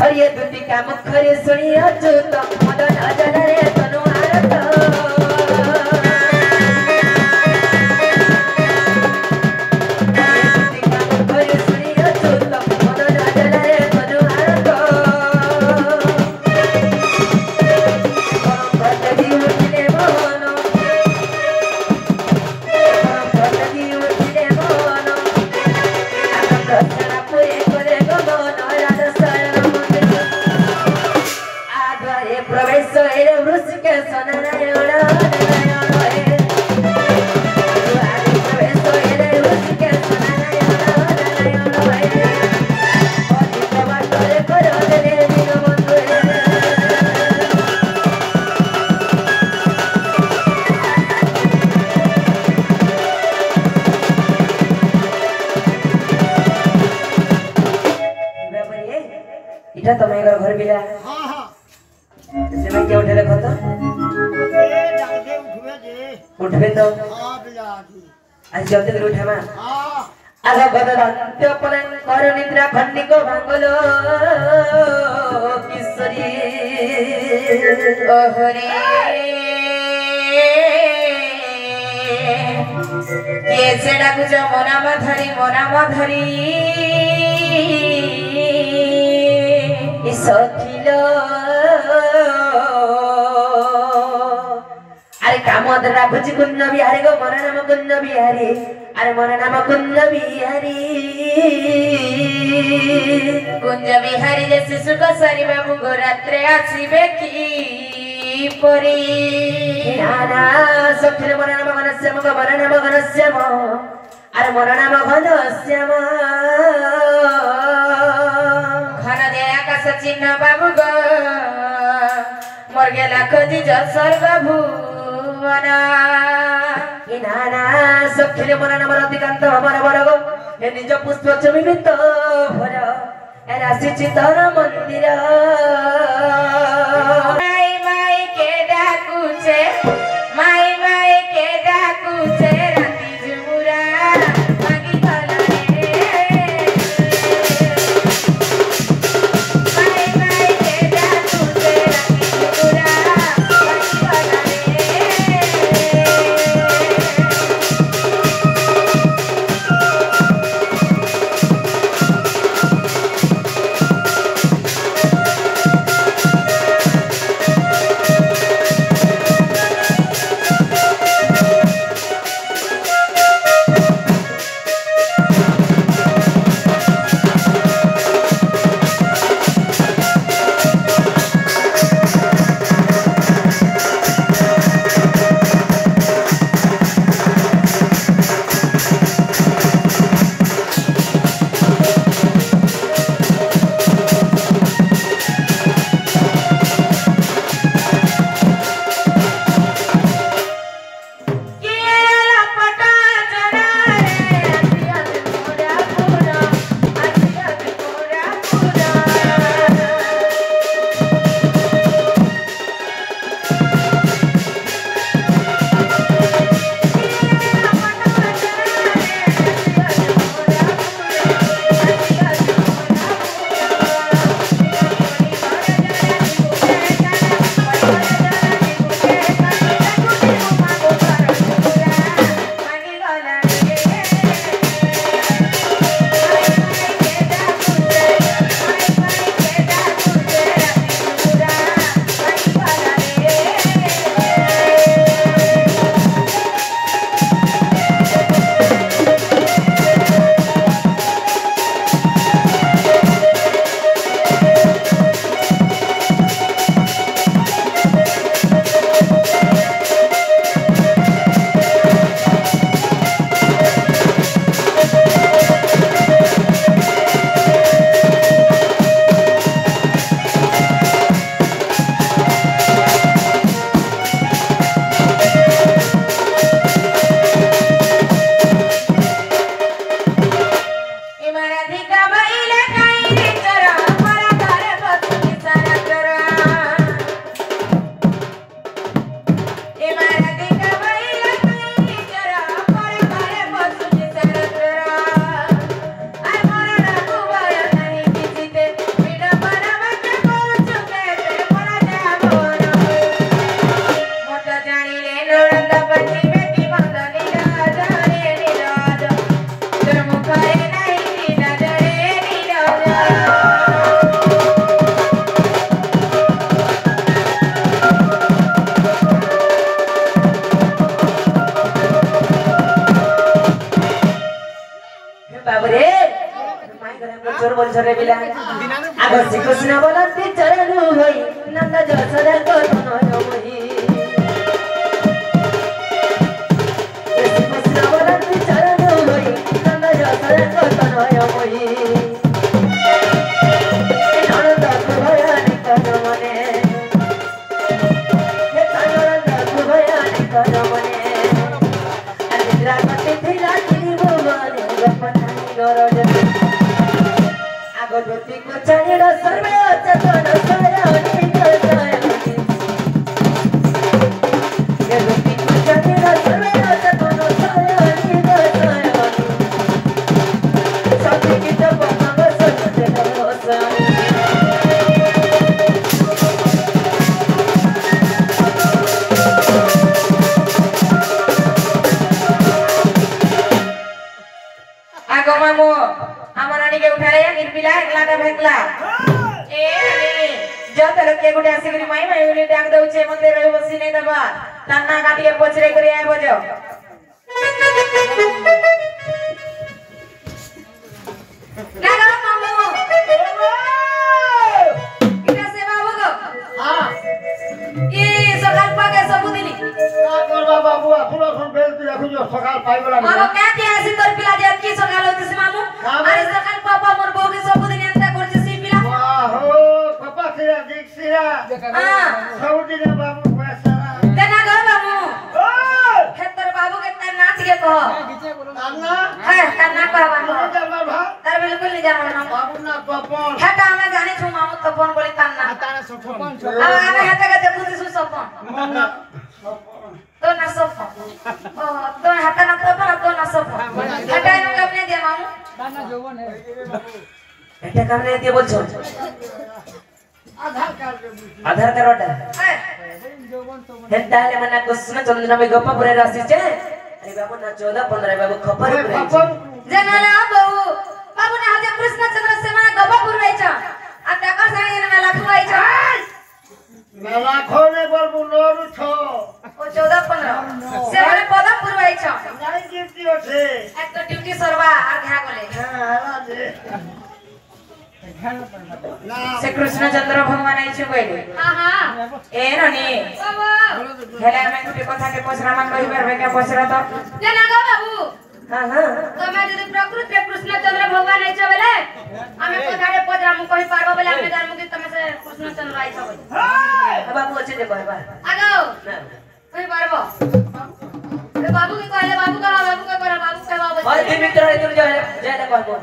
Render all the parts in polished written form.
हरिये दुटी का मुखरे सुनिया चुत मदन अजन रे तनु आरत इटा तुम्हें घर बिला हां हां से मैं क्या उठे रखो तो ए डाके उठबे तो हां बिला आज जल्दी कर उठा मा हां आगा बदलंत पलन कर निद्रा खंडी को भांगलो किशोरी ओहरे के सेडा कुछ मोनामा धरी सखिलो अरे कामोदरा भुज कुन्न बिहारी गो मन नाम कुन्न बिहारी अरे मन नाम कुन्न बिहारी कुंज बिहारी जे शिशु को सरी बाबू गो रात्रे आसीबे की परी नाना सखिलो मन नाम घनश्याम गो मन नाम घनश्याम अरे मन नाम घनश्याम घन दे आकाश चिन्ह बाबू गो मोर गेला खोजी जो स्वर्ग भुवन नाना सखिलो मन नाम रतिकांत हमर बरगो ए निज पुष्प चमित भर ए राशि चितर मंदिर माई माई के डाकुचे माई माई के डाकुचे राती जुमुरा मागी गला रे माई माई के डाकुचे राती जुमुरा मागी गला रे श्री कृष्ण बोलती चरण होई नंद जसोदा को तनय मोहि श्री कृष्ण बोलती चरण होई नंद जसोदा को तनय मोहि नंद भयानी कर मने हे नंद भयानी कर मने अंधिरा कति थिला तिबो मने गपनानी गरज आगोती को चढ़ेड़ सर्वे चतन सयानी गयानी आगोती को चढ़ेड़ सर्वे चतन सयानी गयानी सती की तो पंग सते नमोसानी आगो मामू आमरानी के उठाले या गिरपिला एकला का भेकला ए जो तलक के गुडे आसी करी माई माई उली डाक दउचे मते रहि बसी नै दबा तन्ना काटिए पछरे करी आय बजो ना गो मामू इना से बाबू गो हां ई सकाल पाके सबु दिली का करबा बाबू आपन फोन बेल दिया खुजो सकाल पाइबला मागो काटी आसी तोर पिला जे की सकाल होतिस मामू अरे सकाल पापा मोर बोगी सबु दिन एंता करछि सी पिला वाहो पापा सिरा देख सिरा हां सब दिन बाबू पैसा देना गो मामू ओ हे तोर बाबू के ता नाच के कह अन्ना है तना कह बाबू जमा भा तार बिल्कुल नहीं जानो ना बाबू ना पपन हे ता मैं जाने छु मामू तपन बोले तना तारा सफन अब आमे हेता के देखु छु सपन मना तो ना सपन ओ तो हेता ना तपन तो ना सपन हेता नु कब ने दे मामू এটা কামনে দিয়ে বলছো आधार कार्ड আধার কার্ডটা है হেন্তালে মনা কৃষ্ণ চন্দ্র মে গোপপুরে আসিছে আরে বাবু না 14 15 বাবু খবর করে पपन जनाला बाबू बाबू ने हजे कृष्ण चंद्र से मना गबापुर रहिछ आ तकर संगे ने मेला खुआइछ मेला खोने बरबू नोरु छो ओ 14 15 से मने पदमपुर रहिछ नहीं गिफ्टी होछे एक तो ड्यूटी सरवा आर घा गले हां दे ना से कृष्ण चंद्र भगवान आइछु कइले हां हां ए ननी बाबू हेला में कुटे कथा के पसरा मा कहि परबे के पसरा तो जना गो बाबू हां हां तमे यदि प्रकृति के कृष्ण चंद्र भगवान आइछ बेले हमें कथा के पसरा मु कहि पारबो बेले हमें जानमु कि तमे से कृष्ण चंद्र आइछ बोली বাবু আছে দেখো এবার आगो না कहि पारबो ए बाबू के कहले बाबू का बाबू के कहले बाबू के बाबू और दिन मित्र इधर जाए जाए कहबो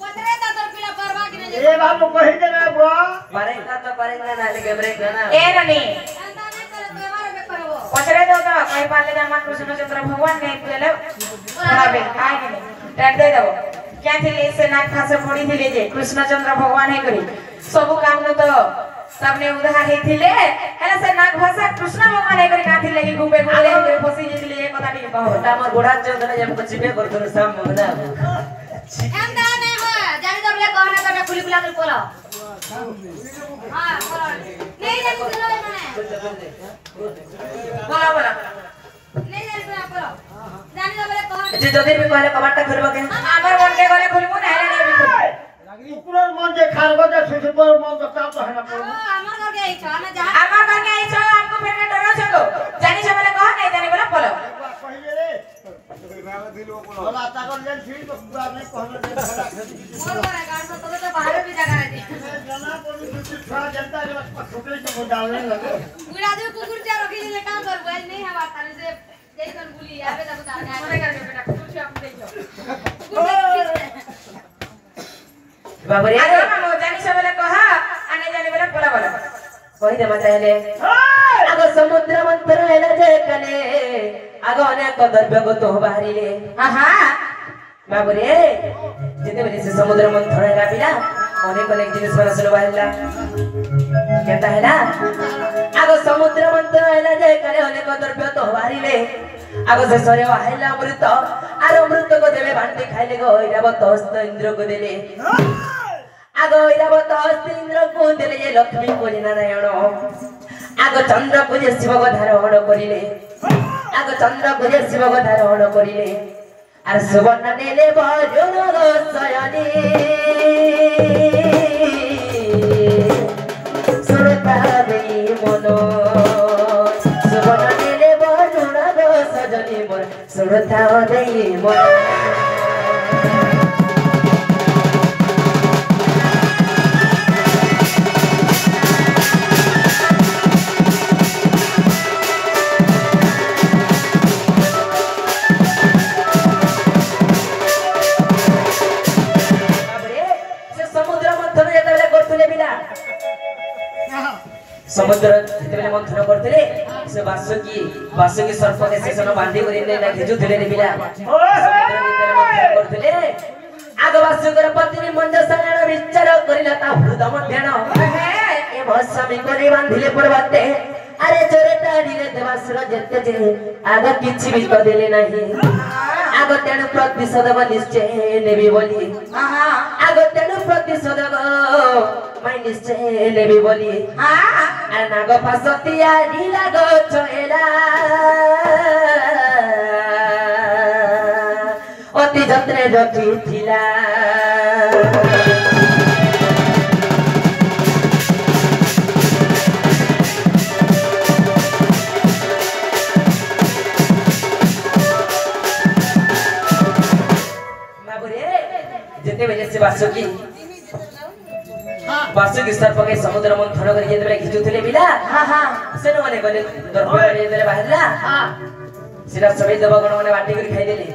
पसरे ता तोर पिला परवा कि नहीं ए बाबू कहि दे ना बो करेगा तो करेगा ना लेके ब्रेक ना ए ननी अंता नहीं करे तो हमारे में करबो पसरे दो तो कहि पाले जामा कृष्ण चंद्र भगवान ने देले बराबर आइ के टैग दे देबो क्या थिले से नाक फासे पड़ी थिले जे कृष्ण चंद्र भगवान है करी सब काम न तो सबने उधार हे थिले हेला से नाक भाषा कृष्ण भगवान है करी काथि लगी घुमे घुमे करे फसी जेले एक कथा नहीं कहो ओटा मोर बुढ़ा चंद्र जब कुछ भी कर दो सब मंगना एंदा नहीं हो जानी जब ले कहना करना खुली खुला कर बोलो हां बोलो नहीं जानी बोलो माने बोलो बोलो नहीं जानी बोलो जानी जब ले कहना जे जदी भी कहले कबाटा खोलबो के हमर मन के गले खुलबो नहीं नहीं भी खुल कुकुरर मन जे खारबो जे सुसुपर मन तो ता तो है ना पड़ो हमर घर के इच्छा ना जा हमर घर के इच्छा हमको फिर के डरो छलो जानी जब ले कह नहीं जानी बोलो बोलो पहिले रे बोला ता कर ले छी तो पूरा नहीं कहले दे खड़ा बोल बोले गाड़ तो तो बाहर भी जगह रहती जना कोनी कुछ थोड़ा जनता के छोटे से को डालने लगे बुढ़ा दे कुकुर जा रखी ले काम कर बोल नहीं हवा थाने से जई कर बोली आवे तब बता मने कर बेटा कुकुर से आप देखो बाबू रे आगे हम जानी सब ले कहा आने जाने बोले बोला बोला कहि दे मत हेले आगो समुद्र मंथन हेला जे कले आगो अनेक द्रव्य को तो बाहरीले हां बाबू रे जेते बजे से समुद्र मंथन हेला पिला अनेक अनेक जिनिस पर सुन बाहरला केता हेला आगो समुद्र मंथन हेला जे कले अनेक द्रव्य तो बाहरीले आगो से सरे बाहरला अमृत आर अमृत को देले भांडी खाइले गो इरावत हस्त इंद्र को देले आगो इरावत हस्त इंद्र को देले जे लक्ष्मी को नारायण आगो चंद्र को जे शिव को धारण करिले आगो चंद्र को जे शिव को धारण करिले आर सुवर्ण नेले बजर सयनी ଦେଇ ମୋ समुद्र जेतेबेले मंथन करथिले से बासुकी सर्प के सेसन बांधी करी ने घिजुथिले रे बिला समुद्र जेतेबेले मंथन करथिले आग बासुकर पत्नी मंजसायण विचार करिला ता हृदय मध्यान ए भस्मी करी बांधिले पर्वते अरे चोरे टाड़ीले देवासुर जेते जे आग किछि भी कदेले नाही आग तेणु प्रतिशोध निश्चय नेबी बोली आग तेणु प्रतिशोध मैं निश्चय नेबी बोली नाग पासतिया ढीला गछेला अति जत्ने रखिथिला जेतेबेले से बासुकी सर्प के समुद्र मंथन करी जेतेबेले घिचुथिले बिला सेन माने गले दर्प जेतेबेले बाहरला सिरा सबै देवगण माने बाटी करी खाइ देले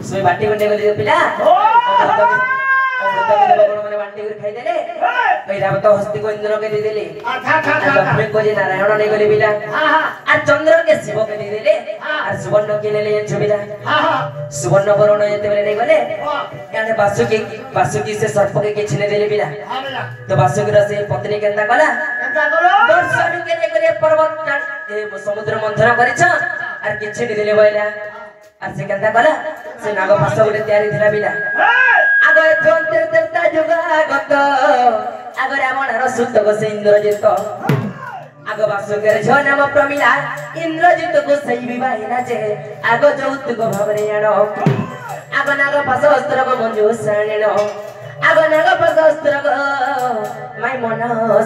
सबै बाटी गंडे गले बिला अमृत देवगण माने बाटी करी खाइ देले ऐरावत हस्ती को इंद्र के दे देले लक्ष्मी को जे नारायण ने गले बिला आ चंद्र के शिव के दे देले आ सुवर्ण के लेले छबिला सुवर्ण वर्ण जेतेबेले ने गले याने बासुकी से सर्प के किछि ने देले बिला तो बासुकी से पत्नी केंता कला दर्शन के ने करे पर्वत ए समुद्र मंथन करिछ आर किछि ने देले बइला आर से केंता कला से नाग फास गुटे तयारी थिला बिला आगो एथंतर देवता जुगागत आगो रावण सुत को से इंद्रजित आगो बासुकी रे छ नाम प्रमिला इंद्रजित को सही विवाहिना जे आगो जौतुक भावरे यानो आगो नाग पास अस्त्र को मंजू साणेनो आगो नाग पास अस्त्र को माय मन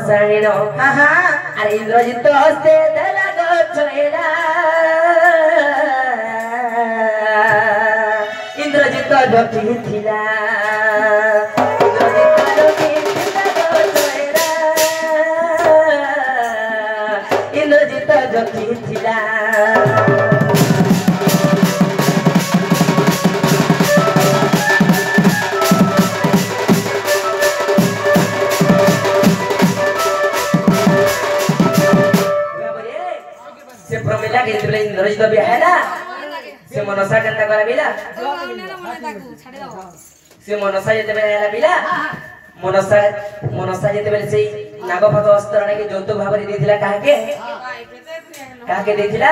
साणेनो अरे इंद्रजित हस्ते देला गछेला इंद्रजित डकिथिला इंद्रजित डकिथिला प्रमिला के जेतेबेले इंद्रजित बिहाला से मनसा केनता करा बिला से मनसा जेतेबेले आला बिला मनसा जेतेबेले से नागपात अस्त्र ने के जौतुक भाबरे देथिला काहे देथिला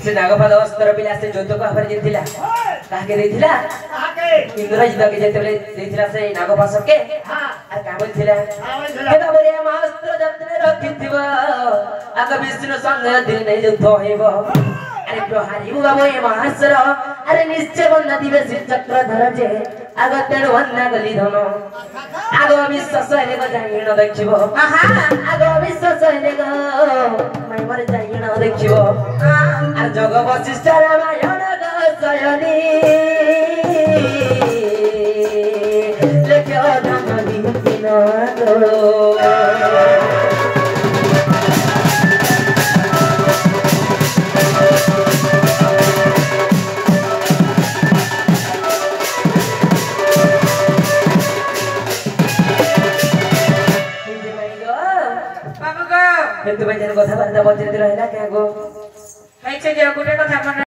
से नागपात अस्त्र बिला से जौतुक भाबरे देथिला काहे देथिला इंद्रजित के जेतेबेले देथिला से नागपात के आ का बोलथिला हे बाबरे अस्त्र जतने रखिथिबो आग विष्णु संग दिल नै युद्ध होइबो अरे प्रहारी बाबू ये महासर अरे निश्चय बंदा दिवस चक्रधर जे आग तेणु वन्ना गली धन आग विश्वास हेले को जाइण देखिबो आग विश्वास हेले को मैं मर जाइण देखिबो आ जग वशिष्ठ रामायण गसयनी लेख्यो धन दिन गो तो भाई जन कथा बार्ता बचेती रहला क्या गो भाई से जे गुटे कथा मन